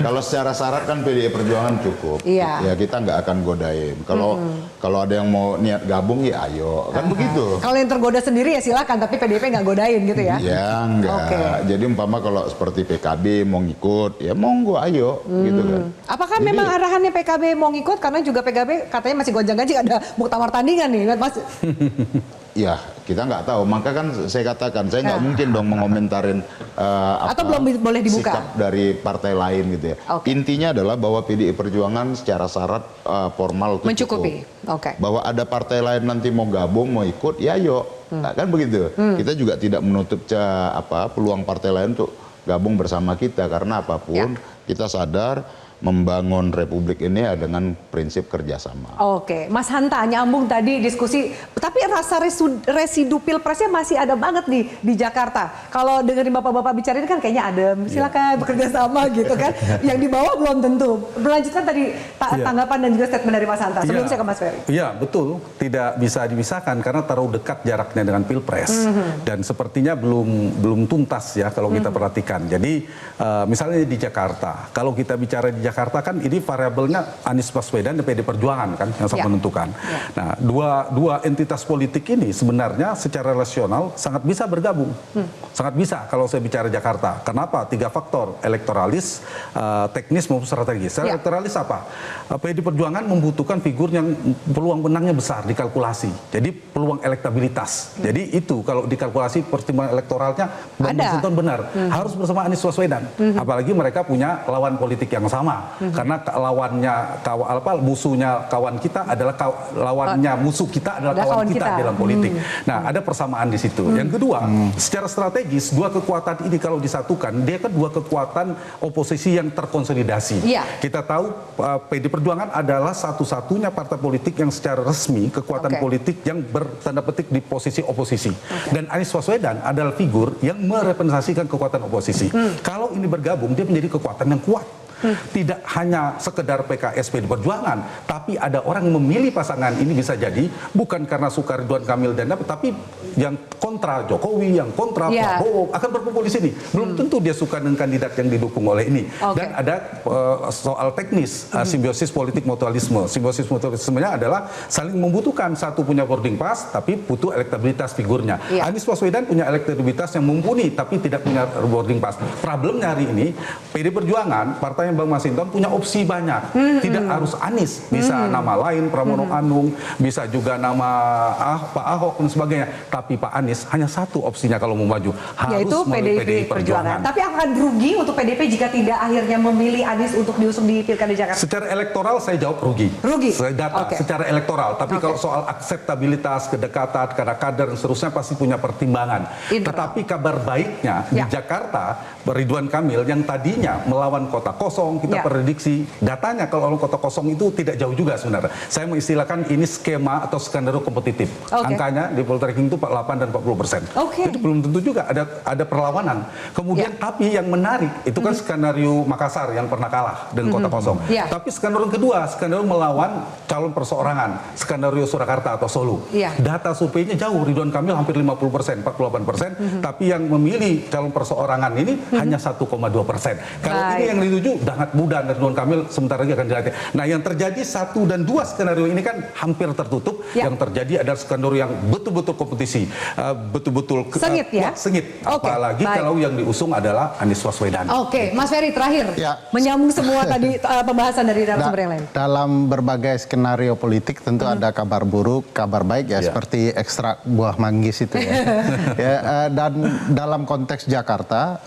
[SPEAKER 3] Kalau secara syarat kan PDI Perjuangan cukup.
[SPEAKER 6] Iya.
[SPEAKER 3] Ya kita nggak akan godain. Kalau ada yang mau niat gabung ya ayo, kan begitu.
[SPEAKER 6] Kalau yang tergoda sendiri ya silakan, tapi PDIP nggak godain gitu ya?
[SPEAKER 3] Ya enggak.
[SPEAKER 6] Oke.
[SPEAKER 3] Jadi umpama kalau seperti PKB mau ngikut, ya monggo ayo gitu kan.
[SPEAKER 6] Apakah
[SPEAKER 3] Jadi,
[SPEAKER 6] memang arahannya PKB mau ngikut karena juga PKB katanya masih gonjang-ganjing ada muktamar tandingan nih, Mas?
[SPEAKER 3] ya kita nggak tahu. Maka kan saya katakan saya nggak mungkin dong mengomentarin
[SPEAKER 6] Atau belum boleh dibuka?
[SPEAKER 3] sikap dari partai lain gitu ya.
[SPEAKER 6] Oke.
[SPEAKER 3] Intinya adalah bahwa PDI Perjuangan secara syarat formal itu
[SPEAKER 6] Mencukupi.
[SPEAKER 3] cukup.
[SPEAKER 6] Oke.
[SPEAKER 3] Bahwa ada partai lain nanti mau gabung mau ikut ya yuk. Nah, kan begitu. Kita juga tidak menutup peluang partai lain untuk gabung bersama kita karena apapun kita sadar membangun republik ini dengan prinsip kerjasama.
[SPEAKER 6] Oke, Mas Hanta nyambung tadi diskusi, tapi rasa residu pilpresnya masih ada banget nih di Jakarta. Kalau dengerin bapak-bapak bicara ini kan kayaknya adem, silakan bekerja sama gitu kan. Yang di bawah belum tentu. Melanjutkan tadi tanggapan dan juga statement dari Mas Hanta. Sebelum saya ke Mas Ferry.
[SPEAKER 8] Iya betul, tidak bisa dipisahkan karena terlalu dekat jaraknya dengan pilpres dan sepertinya belum tuntas ya kalau kita perhatikan. Jadi misalnya di Jakarta, kalau kita bicara di Jakarta kan ini variabelnya Anies Baswedan dan PD Perjuangan kan yang sangat menentukan. Nah, dua entitas politik ini sebenarnya secara rasional sangat bisa bergabung. Sangat bisa kalau saya bicara Jakarta. Kenapa? 3 faktor, elektoralis, teknis maupun strategis. Secara elektoralis apa? PD Perjuangan membutuhkan figur yang peluang menangnya besar dikalkulasi. Jadi peluang elektabilitas. Jadi itu kalau dikalkulasi pertimbangan elektoralnya Bang Masinton benar. Harus bersama Anies Baswedan. Apalagi mereka punya lawan politik yang sama. Karena musuhnya kawan kita adalah lawannya musuh kita adalah kawan kita dalam politik. Nah, ada persamaan di situ. Yang kedua, secara strategis dua kekuatan ini kalau disatukan, dia kan dua kekuatan oposisi yang terkonsolidasi. Kita tahu PD Perjuangan adalah satu-satunya partai politik yang secara resmi kekuatan politik yang bertanda petik di posisi oposisi. Dan Anies Baswedan adalah figur yang merepresentasikan kekuatan oposisi. Kalau ini bergabung, dia menjadi kekuatan yang kuat. Tidak hanya sekedar PKS PD Perjuangan, tapi ada orang yang memilih pasangan ini bisa jadi bukan karena suka Ridwan Kamil dan tapi yang kontra Jokowi, yang kontra Prabowo akan berkumpul di sini. Belum tentu dia suka dengan kandidat yang didukung oleh ini. Dan ada soal teknis simbiosis politik mutualisme. Simbiosis mutualismenya adalah saling membutuhkan, satu punya boarding pass tapi butuh elektabilitas figurnya. Anies Baswedan punya elektabilitas yang mumpuni tapi tidak punya boarding pass. Problemnya hari ini PD Perjuangan, partai Bang Masinton punya opsi banyak. Tidak harus Anies, bisa nama lain Pramono Anung, bisa juga nama Pak Ahok dan sebagainya. Tapi Pak Anies hanya satu opsinya kalau mau maju, harus
[SPEAKER 6] yaitu
[SPEAKER 8] PDIP Perjuangan.
[SPEAKER 6] Tapi akan rugi untuk PDIP jika tidak akhirnya memilih Anies untuk diusung di Pilkada Jakarta.
[SPEAKER 8] Secara elektoral saya jawab rugi.
[SPEAKER 6] Rugi.
[SPEAKER 8] Saya data secara elektoral. Tapi kalau soal akseptabilitas, kedekatan, kader dan seterusnya pasti punya pertimbangan. Tetapi kabar baiknya di Jakarta, Ridwan Kamil yang tadinya melawan kota kosong, kita prediksi datanya kalau kota kosong itu tidak jauh juga sebenarnya. Saya mengistilahkan ini skema atau skenario kompetitif. Angkanya di poltreking itu 48 dan 40%. Jadi belum tentu juga ada perlawanan. Kemudian tapi yang menarik itu kan skenario Makassar yang pernah kalah dengan kota kosong. Tapi skenario kedua, skenario melawan calon perseorangan, skenario Surakarta atau Solo. Data surveinya jauh, Ridwan Kamil hampir 50%, 48%, tapi yang memilih calon perseorangan ini hanya 1,2%. Kalau ini yang dituju sangat mudah Ridwan Kamil sebentar lagi akan dilatih. Nah, yang terjadi 1 dan 2 skenario ini kan hampir tertutup. Yang terjadi adalah skenario yang betul-betul kompetisi, betul-betul
[SPEAKER 6] sengit
[SPEAKER 8] sengit. Apalagi kalau yang diusung adalah Anies Baswedan.
[SPEAKER 6] Mas Ferry terakhir menyambung semua tadi pembahasan dari narasumber yang lain.
[SPEAKER 7] Dalam berbagai skenario politik tentu ada kabar buruk, kabar baik seperti ekstrak buah manggis itu dan dalam konteks Jakarta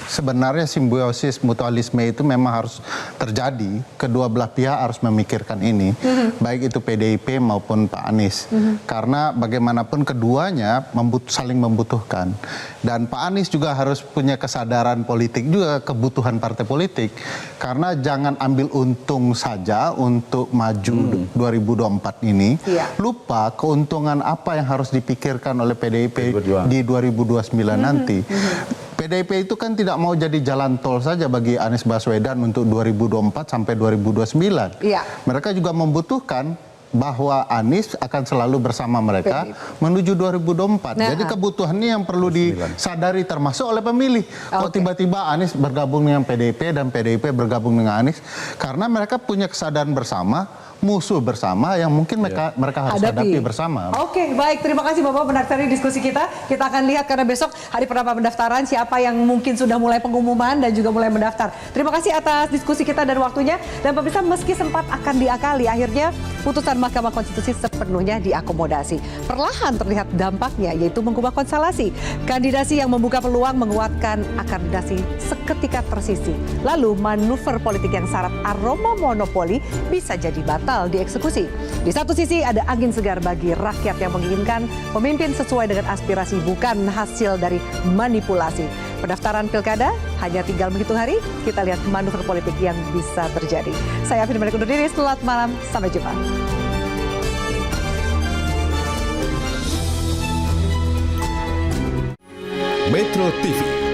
[SPEAKER 7] sebenarnya simbiosis mutualisme Mei itu memang harus terjadi. Kedua belah pihak harus memikirkan ini, baik itu PDIP maupun Pak Anies. Karena bagaimanapun keduanya saling membutuhkan. Dan Pak Anies juga harus punya kesadaran politik juga, kebutuhan partai politik. Karena jangan ambil untung saja untuk maju 2024 ini. Lupa keuntungan apa yang harus dipikirkan oleh PDIP di 2029 nanti. PDIP itu kan tidak mau jadi jalan tol saja bagi Anies Baswedan untuk 2024 sampai 2029. Mereka juga membutuhkan bahwa Anies akan selalu bersama mereka menuju 2024. Jadi kebutuhan ini yang perlu disadari termasuk oleh pemilih. Kok tiba-tiba Anies bergabung dengan PDIP dan PDIP bergabung dengan Anies, karena mereka punya kesadaran bersama, musuh bersama yang mungkin mereka harus hadapi bersama.
[SPEAKER 6] Oke, baik. Terima kasih Bapak mendatangi diskusi kita. Kita akan lihat karena besok hari pertama pendaftaran siapa yang mungkin sudah mulai pengumuman dan juga mulai mendaftar. Terima kasih atas diskusi kita dan waktunya. Dan pemirsa, meski sempat akan diakali, akhirnya putusan Mahkamah Konstitusi sepenuhnya diakomodasi. Perlahan terlihat dampaknya, yaitu mengubah konstelasi. Kandidasi yang membuka peluang menguatkan akreditasi seketika tersisi. Lalu manuver politik yang syarat aroma monopoli bisa jadi batal dieksekusi. Di satu sisi ada angin segar bagi rakyat yang menginginkan pemimpin sesuai dengan aspirasi, bukan hasil dari manipulasi. Pendaftaran pilkada hanya tinggal menghitung hari. Kita lihat manuver politik yang bisa terjadi. Saya Afin Malik undur diri. Selamat malam. Sampai jumpa.
[SPEAKER 9] Metro TV